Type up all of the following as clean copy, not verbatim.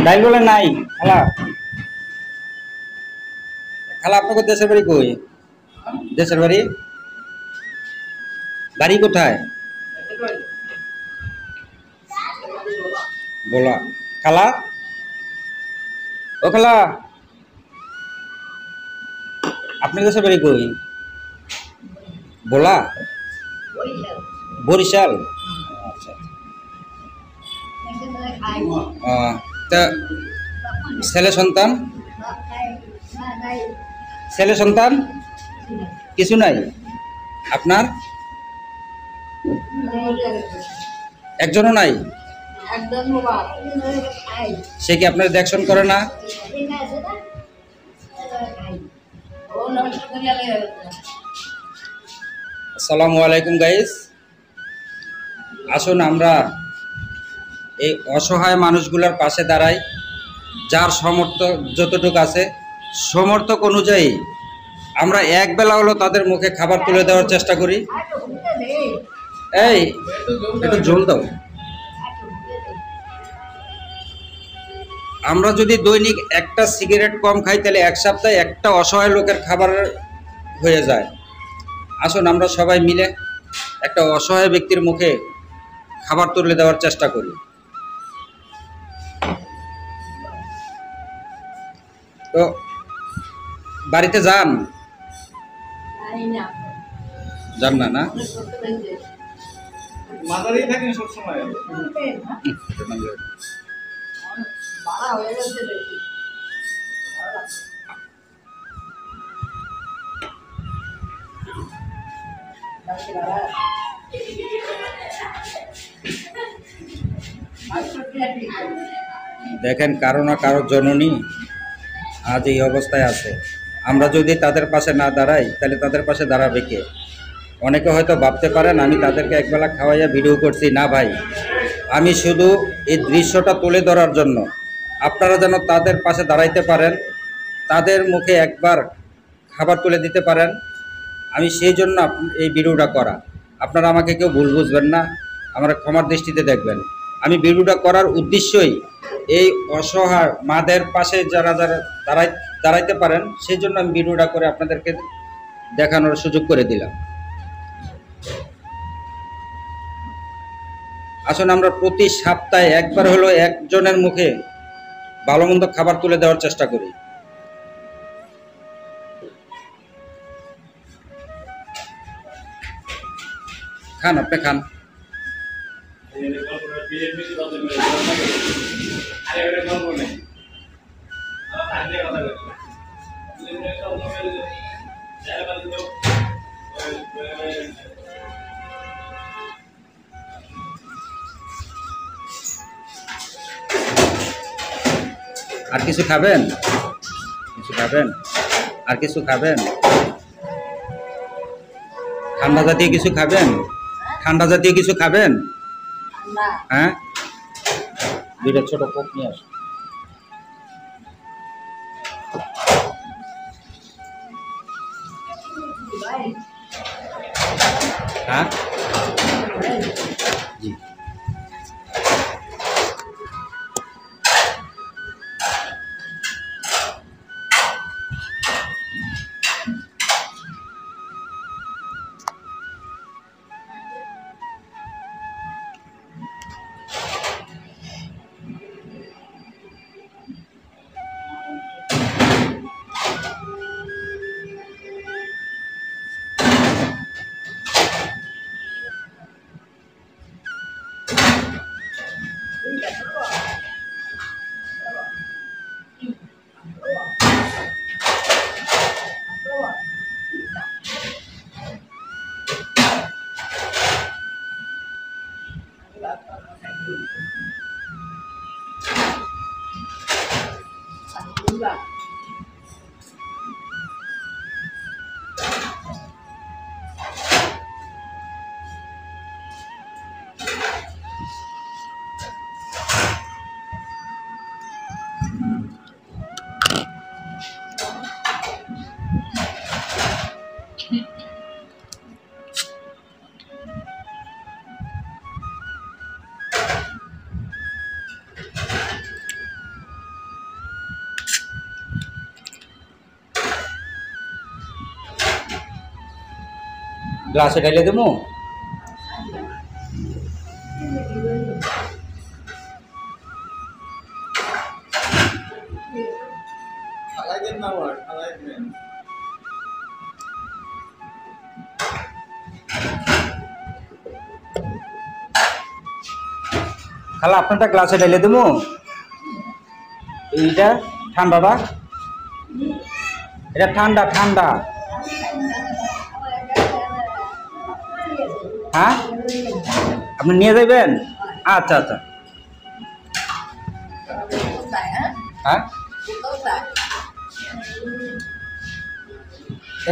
ডাইল বলে নাই খালা। খালা আপনাকে দেশের বাড়ি কই? দেশের বাড়ি বাড়ি কোথায়? বলা। খালা ও খালা, আপনার দেশের বাড়ি কই? বলা, বরিশাল। আচ্ছা। তা ছেলে সন্তান, ছেলে সন্তান কিছু নাই আপনার? একজনও নাই? সে কি আপনার দেখশন করে না? আসসালামু আলাইকুম গাইস। আসুন আমরা এই অসহায় মানুষগুলোর পাশে দাঁড়াই। যার সামর্থ্য যতটুকু আছে সমর্থক অনুযায়ী আমরা এক বেলা হলো তাদের মুখে খাবার তুলে দেওয়ার চেষ্টা করি। এই একটু জল দাও। আমরা যদি দৈনিক একটা সিগারেট কম খাই তাহলে এক সপ্তাহে একটা অসহায় লোকের খাবার হয়ে যায়। আসুন আমরা সবাই মিলে একটা অসহায় ব্যক্তির মুখে খাবার তুলে দেওয়ার চেষ্টা করি। তো বাড়িতে যান? যান না? না মাদারেই থাকেন সব সময়। দেখেন, কারো না কারো জননী আজ এই অবস্থায় আছে। আমরা যদি তাদের পাশে না দাঁড়াই তাহলে তাদের পাশে দাঁড়াবে কে? অনেকে হয়তো ভাবতে পারেন আমি তাদেরকে একবেলা খাওয়াইয়া ভিডিও করছি। না ভাই, আমি শুধু এই দৃশ্যটা তুলে ধরার জন্য আপনারা যেন তাদের পাশে দাঁড়াইতে পারেন, তাদের মুখে একবার খাবার তুলে দিতে পারেন, আমি সেই জন্য এই ভিডিওটা করা। আপনারা আমাকে কেউ ভুল বুঝবেন না, আমার ক্ষমার দৃষ্টিতে দেখবেন। আমি ভিডিওটা করার উদ্দেশ্যই এই অসহায় মাদের পাশে যারা যারা দাঁড়াইতে পারেন সেই জন্য আমি ভিডিওটা করে আপনাদেরকে দেখানোর সুযোগ করে দিলাম। আসুন আমরা প্রতি সপ্তাহে একবার হলো একজনের মুখে ভালো মন্দ খাবার তুলে দেওয়ার চেষ্টা করি। খান, আপনি খান। আর কিছু খাবেন? কিছু খাবেন? আর কিছু খাবেন? ঠান্ডা জাতীয় কিছু খাবেন? ঠান্ডা জাতীয় কিছু খাবেন? হ্যাঁ, দুইটা ছোট কোক নিয়ে আসুন। হ্যাঁ জি। গ্লাসে ঢেলে দেবো। খালা আপনারটা গ্লাসে ঢেলে দেবো। এইটা ঠান্ডাটা, এটা ঠান্ডা ঠান্ডা। হ্যাঁ আপনি নিয়ে যাবেন? আচ্ছা আচ্ছা। হ্যাঁ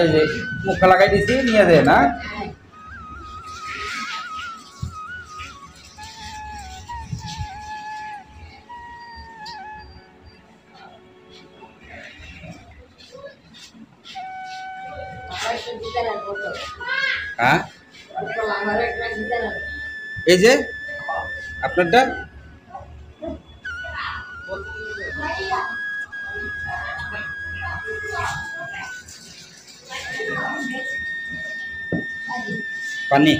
এই যে মুখটা লাগাই দিছি, নিয়ে যায় না। হ্যাঁ এই যে আপনারটা পানি।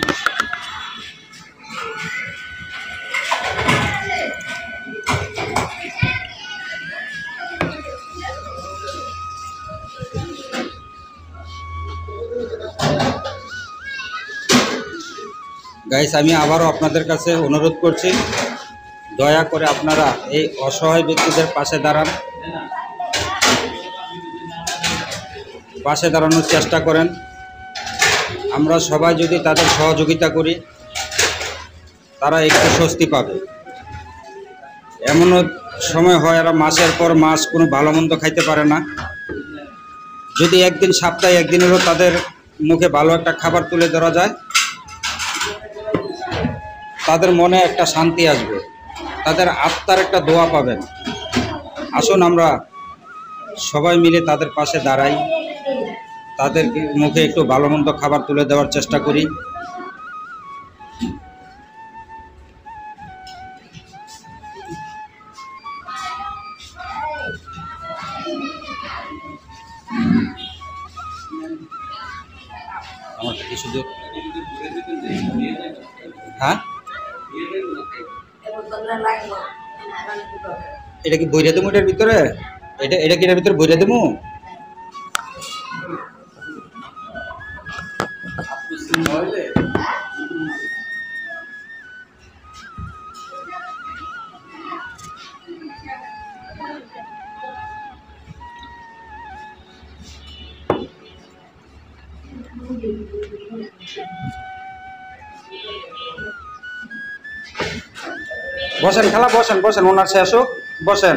গাইস আমি আবারও আপনাদের কাছে অনুরোধ করছি, দয়া করে আপনারা এই অসহায় ব্যক্তিদের পাশে দাঁড়ান, পাশে দাঁড়ানোর চেষ্টা করেন। আমরা সবাই যদি তাদের সহযোগিতা করি, তারা একটু স্বস্তি পাবে। এমনও সময় হয় এরা মাসের পর মাস কোনো ভালো মন্দ খাইতে পারে না। যদি একদিন সপ্তাহে একদিনেরও তাদের মুখে ভালো একটা খাবার তুলে ধরা যায়, তাদের মনে একটা শান্তি আসবে, তাদের আত্মার একটা দোয়া পাবেন। আসুন আমরা সবাই মিলে তাদের পাশে দাঁড়াই, তাদের মুখে একটু ভালো মন্দ খাবার তুলে দেওয়ার চেষ্টা করি। আমার কি শুধু হ্যাঁ এটা কি বইরা দেবো এটার ভিতরে? এটা কি এটার ভিতরে বইরা দেবো? বসেন খালা, বসেন বসেন, ওনার শেষ হোক, বসেন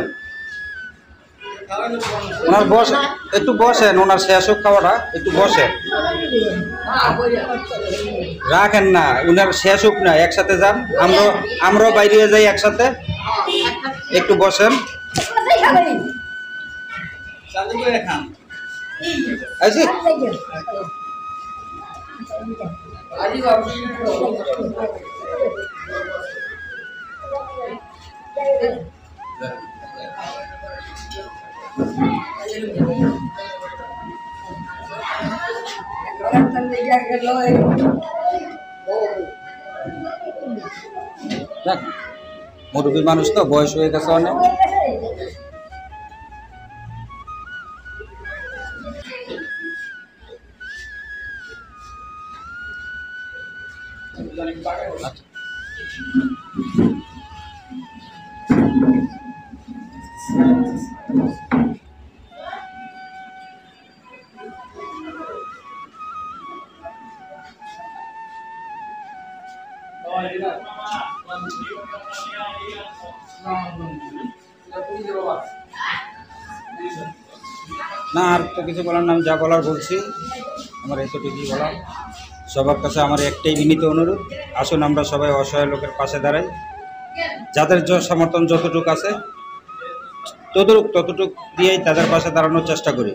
ওনার বসেন, একটু বসেন, ওনার শেষ হোক খাওয়াটা, একটু বসেন। রাখেন না, ওনার শেষ হোক না, একসাথে যান, আমরাও বাইরে যাই একসাথে, একটু বসেন। মুরব্বী মানুষ তো, বয়স হয়ে গেছে অনেক। না আর তো কিছু বলার না, আমি যা বলার বলছি, আমার এতটুকুই বলার। সবার কাছে আমার একটাই বিনীত অনুরোধ, আসুন আমরা সবাই অসহায় লোকের পাশে দাঁড়াই, যাদের সমর্থন যতটুকু আছে ততটুক দিয়েই তাদের পাশে দাঁড়ানোর চেষ্টা করি।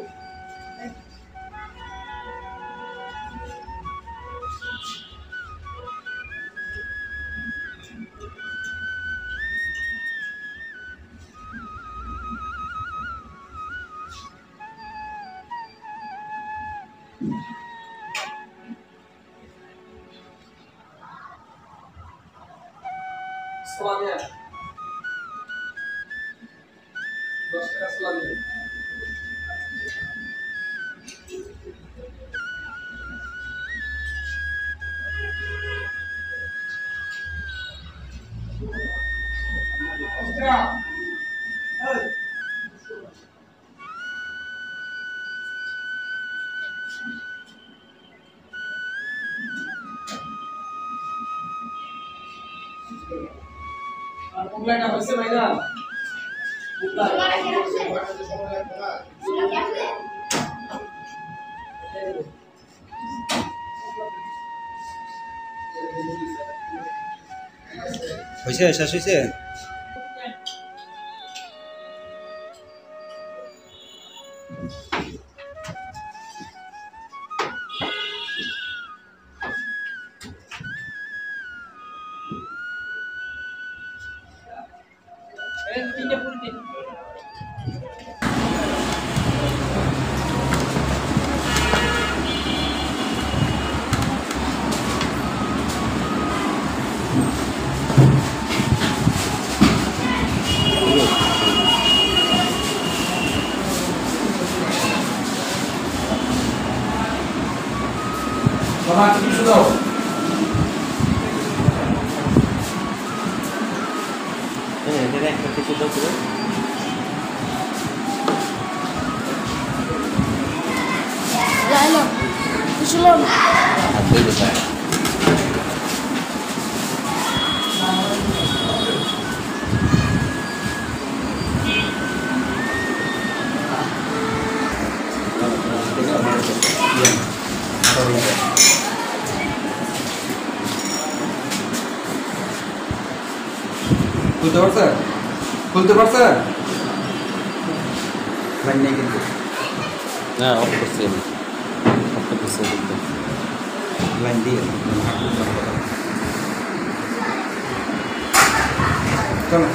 হয়েছে শেষ হয়েছে একটা কিছু দাও করে Laila, Shalom. খুলতে পারছে খুলতে পারছে লাইন নেই কিন্তু না অফ করছি আমি অফ করতেছি লাইন দিয়ে চলো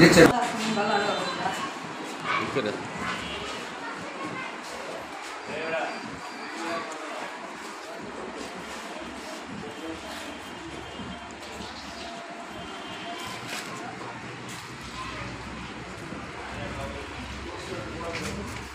লিখছে করে